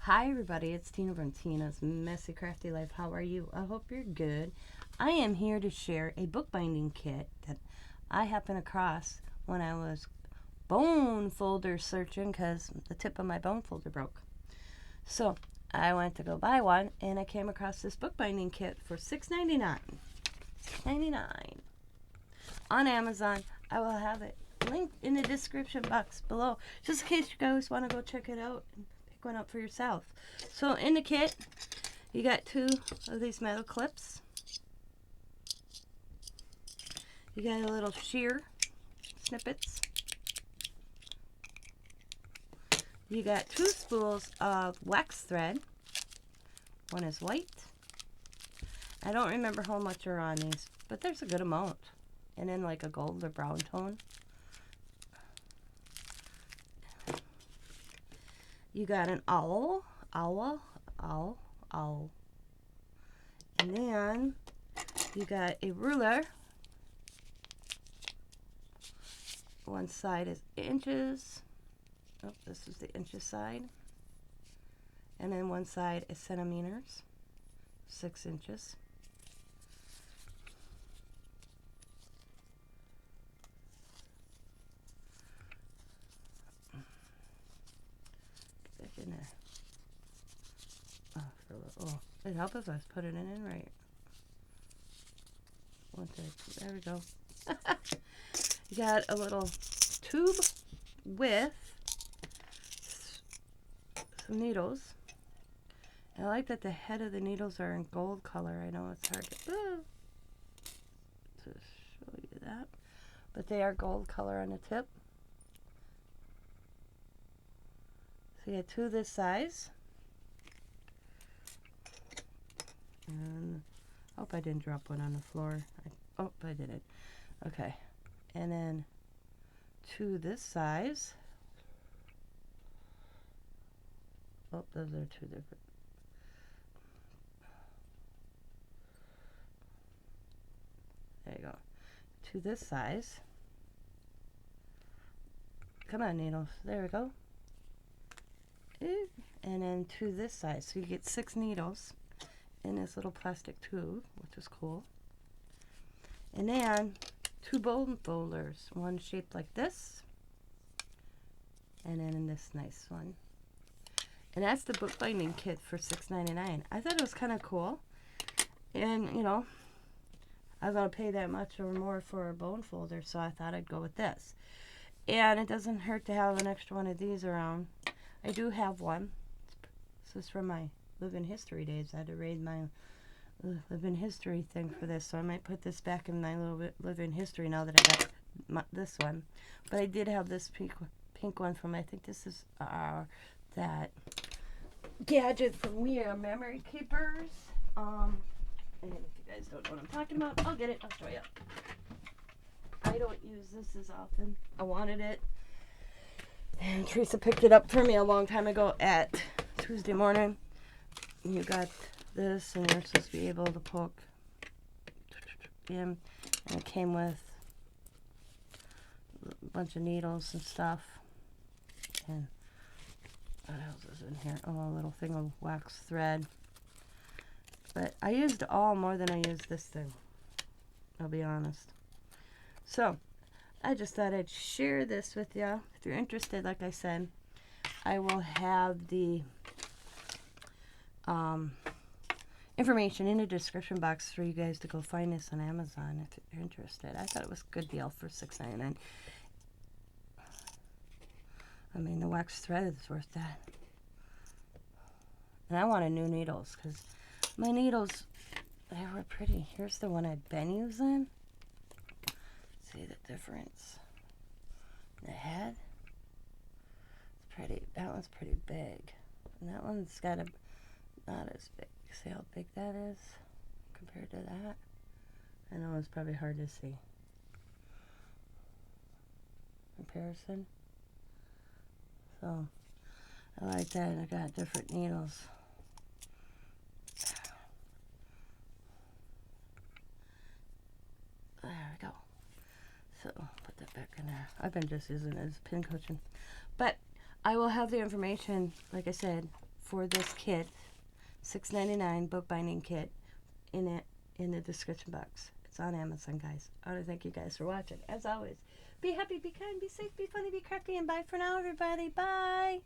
Hi everybody, it's Tina from Tina's Messy Crafty Life. How are you? I hope you're good. I am here to share a bookbinding kit that I happened across when I was bone folder searching because the tip of my bone folder broke. So I went to go buy one and I came across this bookbinding kit for $6.99. $6.99 on Amazon. I will have it linked in the description box below just in case you guys want to go check it out and pick one up for yourself. So in the kit you got 2 of these metal clips, you got a little shear snippets, you got 2 spools of wax thread. One is white. I don't remember how much are on these, but there's a good amount, and in like a gold or brown tone. You got an owl, and then you got a ruler. One side is inches. Oh, this is the inches side. And then one side is centimeters, 6 inches. Get back in there. Oh, it'd help if I was putting it in right. There we go. You got a little tube with some needles. I like that the head of the needles are in gold color. I know it's hard to show you that, but they are gold color on the tip. So you get 2 this size. And I hope I didn't drop one on the floor. Oh, I didn't. Okay. And then 2 this size. Oh, those are 2 different. There you go. 2 this size. Come on, needles. There we go. And then 2 this size. So you get 6 needles in this little plastic tube, which is cool. And then 2 bone folders. One shaped like this, and then in this nice one. And that's the bookbinding kit for $6.99. I thought it was kind of cool. And, you know, I'm going to pay that much or more for a bone folder, so I thought I'd go with this. And it doesn't hurt to have an extra one of these around. I do have one. This is from my Living History days. I had to raid my Living History thing for this, so I might put this back in my little Living History now that I got this one. But I did have this pink one from, I think this is that gadget from We Are Memory Keepers. And if you guys don't know what I'm talking about, I'll get it. I'll show you. I don't use this as often. I wanted it, and Teresa picked it up for me a long time ago at Tuesday morning. You got this, and you're supposed to be able to poke in, and it came with a bunch of needles and stuff. And what else is in here? Oh, a little thing of wax thread. But I used all more than I used this thing, I'll be honest. So I just thought I'd share this with you. If you're interested, like I said, I will have the information in the description box for you guys to go find this on Amazon if you're interested. I thought it was a good deal for $6.99. I mean, the wax thread is worth that. And I wanted new needles because my needles, they were pretty. Here's the one I've been using. See the difference? The head, it's pretty. That one's pretty big, and that one's got a not as big. See how big that is compared to that? I know it's probably hard to see. Comparison. So I like that, and I got different needles. There we go. So put that back in there. I've been just using it as pin cushion. But I will have the information, like I said, for this kit, $6.99 bookbinding kit, in the description box. It's on Amazon, guys. I want to thank you guys for watching. As always, be happy, be kind, be safe, be funny, be crafty, and bye for now, everybody. Bye.